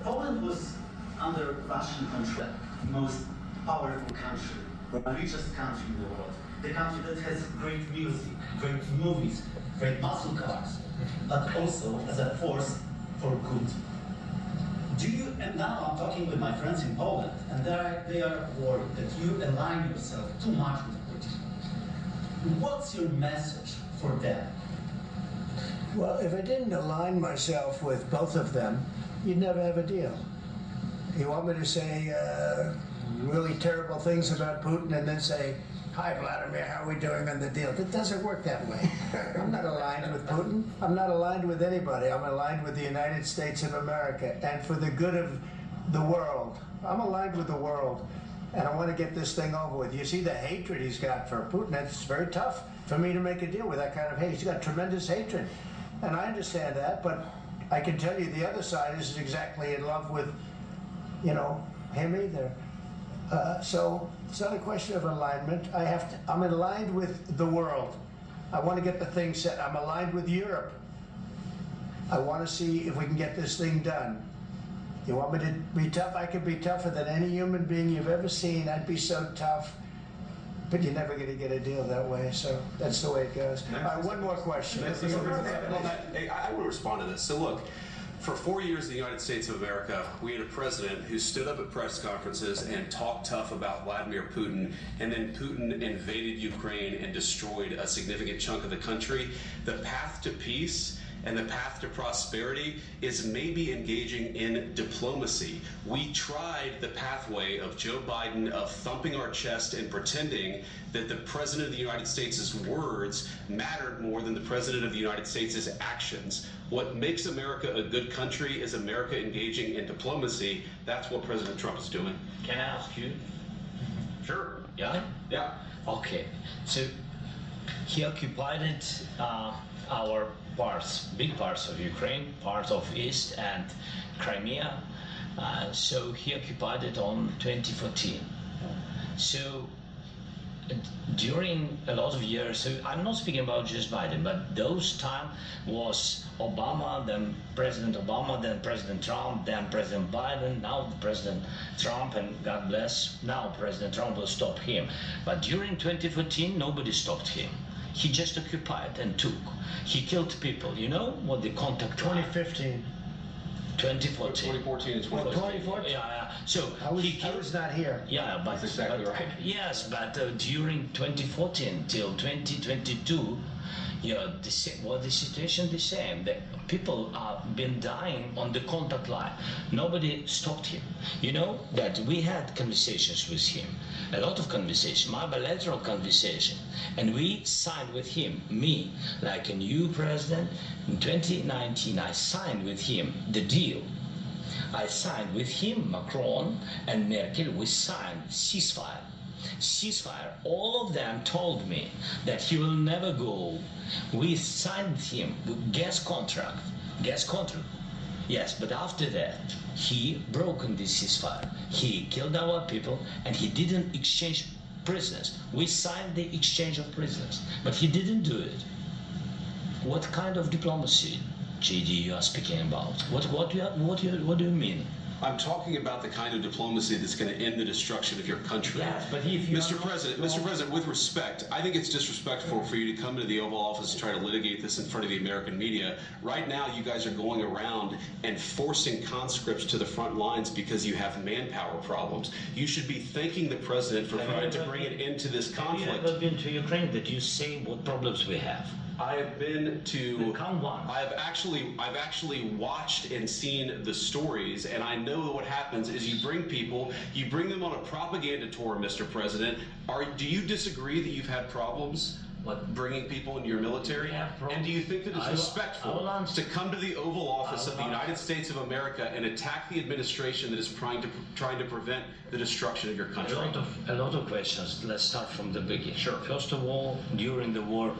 Poland was under Russian control, the most powerful country, the richest country in the world, the country that has great music, great movies, great muscle cars, but also as a force for good. And now I'm talking with my friends in Poland, and they are worried that you align yourself too much with Putin. What's your message for them? Well, if I didn't align myself with both of them, you'd never have a deal. You want me to say really terrible things about Putin and then say, "Hi, Vladimir, how are we doing on the deal?" It doesn't work that way. I'm not aligned with Putin. I'm not aligned with anybody. I'm aligned with the United States of America. And for the good of the world, I'm aligned with the world. And I want to get this thing over with. You see the hatred he's got for Putin. It's very tough for me to make a deal with that kind of hate. He's got tremendous hatred. And I understand that, but I can tell you the other side isn't exactly in love with, him either. So it's not a question of alignment. I'm aligned with the world. I want to get the thing set. I'm aligned with Europe. I want to see if we can get this thing done. You want me to be tough? I could be tougher than any human being you've ever seen. I'd be so tough. But you're never going to get a deal that way, so that's the way it goes. One more question. I want to respond to this. So look, for 4 years in the United States of America, we had a president who stood up at press conferences and talked tough about Vladimir Putin, and then Putin invaded Ukraine and destroyed a significant chunk of the country. The path to peace and the path to prosperity is maybe engaging in diplomacy. We tried the pathway of Joe Biden of thumping our chest and pretending that the President of the United States' words mattered more than the President of the United States' actions. What makes America a good country is America engaging in diplomacy. That's what President Trump is doing. Can I ask you? Sure. Yeah? Yeah. Okay. So he occupied our big parts of Ukraine, parts of East and Crimea. So he occupied it on 2014. So during a lot of years, so I'm not speaking about just Biden, but those time was Obama, then President Obama, then President Trump, then President Biden, now President Trump, and God bless, now President Trump will stop him. But during 2014, nobody stopped him. He just occupied and took. He killed people. You know what the contact 2015. 2014. 2014 and 2014. 2014? Yeah. So I was not here. Yeah, but That's exactly right. Yes, but during 2014 till 2022, the situation the same. The people have been dying on the contact line. Nobody stopped him. You know that we had conversations with him, a lot of conversation, my bilateral conversation, and we signed with him, me, like a new president. In 2019, I signed with him the deal. I signed with him, Macron and Merkel, we signed ceasefire. All of them told me that he will never go. We signed him with gas contract. Yes, but after that, he broken this ceasefire. He killed our people and he didn't exchange prisoners. We signed the exchange of prisoners, but he didn't do it. What kind of diplomacy, JD, you are speaking about? What do you mean? I'm talking about the kind of diplomacy that's going to end the destruction of your country. Yes, but if you Mr. President, with respect, I think it's disrespectful for you to come into the Oval Office and try to litigate this in front of the American media. Right now, you guys are going around and forcing conscripts to the front lines because you have manpower problems. You should be thanking the President for trying to bring it into this conflict. Have you ever been to Ukraine that you say what problems we have? I have been to. Count one. I've actually watched and seen the stories, and I know that what happens is you bring them on a propaganda tour, Mr. President. Do you disagree that you've had problems bringing people into your military? And do you think that it's respectful to come to the Oval Office of the United States of America and attack the administration that is trying to prevent the destruction of your country? A lot of questions. Let's start from the beginning. Sure. First of all, during the war,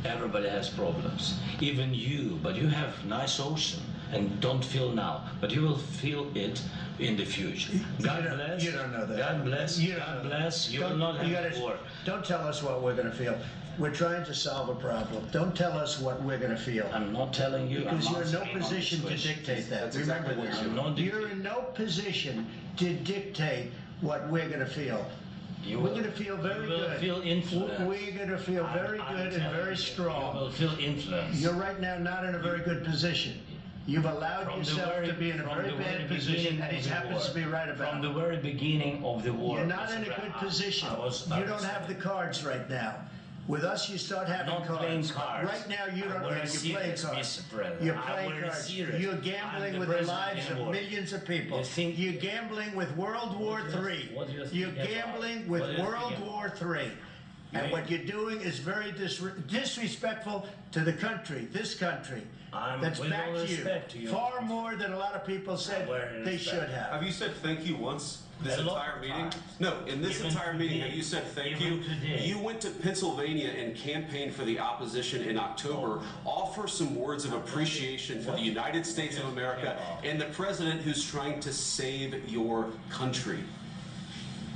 everybody has problems, even you, but you have nice ocean. and don't feel now, but you will feel it in the future. God bless. You don't know that. God bless. You don't God know bless. that. You will Don't- not you have gotta- war. Don't tell us what we're going to feel. We're trying to solve a problem. Don't tell us what we're going to feel. I'm not telling you. Because I'm you're in no answering on position this to question. dictate that. That's Remember exactly what this. I'm not You're in no position to dictate what we're going to feel. You We're will- going to feel very you will good. feel influenced. We're going to feel very I'm good and telling very you, strong. You will feel influence. You're right now not in a very good position. You've allowed From the yourself to be in a from very the bad very position, beginning and of he the happens war. to be right about From it. the very beginning of the war. You're not in a Mr. good Brown, position. I was You don't have the cards right now. With us, you start having not playing cards. cards. Right now, you don't I'm know very you're playing serious, cards. Mr. President. You're I'm playing very cards. serious. You're I'm gambling the with the president lives in of war. millions of people. You think- You're gambling with World War do you- III. what do you think You're about- gambling what with do you think World about- War III. And You- what you're doing is very disrespectful to the country, this country. I'm That's with all backed respect to you you. far more than a lot of people said Very they respect. should have. Have you said thank you once this A lot entire of meeting? times. No, in this Even entire meeting, today. have you said thank Even you? today. You went to Pennsylvania and campaigned for the opposition in October. Offer some words of appreciation for the United States of America and the president who's trying to save your country.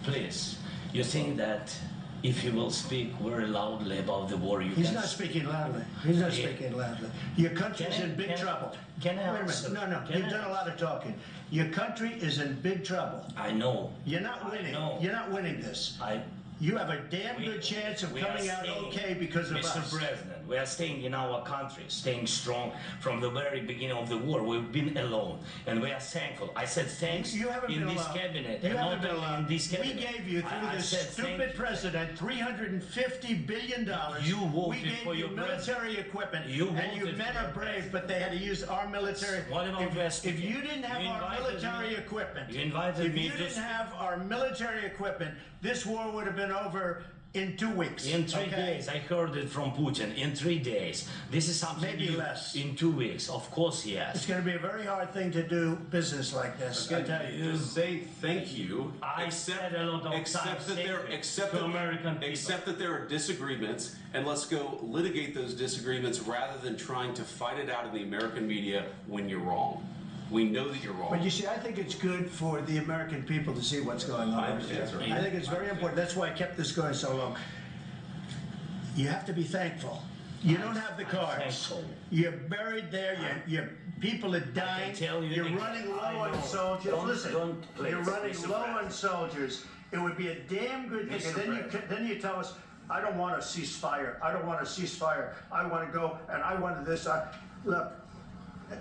Please, you think that if you will speak very loudly about the war, you He's can not speaking loudly. He's not Yeah. speaking loudly. Your country's Can I- in big can I- trouble. can I Wait a answer? minute. No, Can you've I done a lot of talking. Your country is in big trouble. I know. You're not I winning. know. You're not winning this. You have a damn We- good chance of we are coming out staying- okay because of Mr. us. President, we are staying in our country, staying strong from the very beginning of the war. We've been alone, and we are thankful. I said thanks You haven't in been this allowed. cabinet, You and haven't not been only in allowed. this We cabinet. gave you through I this said thank stupid you. president $350 billion. You voted we gave for you your military equipment, You and you voted men for are your brave, president. but they had to use our military. What about West if Indies? you didn't have You our invited military me- equipment, you invited if me you to didn't s- have our military equipment, this war would have been over in 2 weeks. In 3 okay? days, I heard it from Putin. In 3 days, this is something Maybe new. less. In 2 weeks, of course, It's yes. going to be a very hard thing to do business like this. I tell you. Just say thank you. I said a lot of except times that there, thank you except to that, American people. except that there are disagreements, and let's go litigate those disagreements rather than trying to fight it out in the American media when you're wrong. We know that you're wrong. But you see, I think it's good for the American people to see what's going on. I understand, over there. sir. I think it's very important. That's why I kept this going so long. You have to be thankful. You don't have the I'm cards. thankful. You're buried there. Your people are dying. tell you You're again, running low I on know. soldiers. Don't- Listen, don't, please, you're running Mr. low President. on soldiers. It would be a damn good thing. Mr. And then you tell us, I don't want a ceasefire. I don't want a ceasefire. I want to go and I wanted this. Look.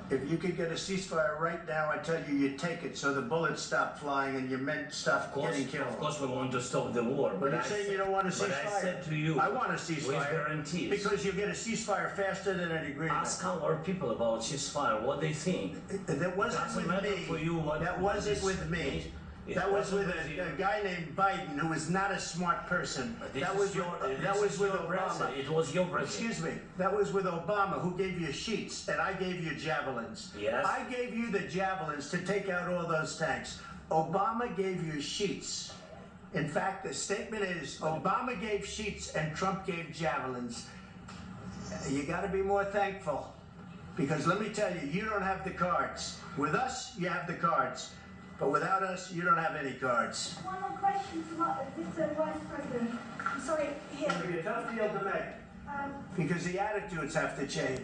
If you could get a ceasefire right now, I tell you, you'd take it so the bullets stop flying and your men stop getting killed. Of course, we want to stop the war, But but you're saying you don't want a ceasefire. But I said to you, I want a ceasefire. with guarantees. Because you get a ceasefire faster than an agreement. Ask our people about ceasefire, what they think. That wasn't Doesn't with matter me. for you what That wasn't this with me. means. It That was with wasn't with a you. guy named Biden who was not a smart person. But this That is was your, with, this that was is with your Obama. president. It was your president. Excuse me. That was with Obama, who gave you sheets, and I gave you javelins. Yes. I gave you the javelins to take out all those tanks. Obama gave you sheets. In fact, the statement is Obama gave sheets and Trump gave javelins. You got to be more thankful, because let me tell you, you don't have the cards. With us, you have the cards. But without us, you don't have any cards. One more question to Mr. Vice President. I'm sorry, It's going to be here. a tough deal to make, because the attitudes have to change.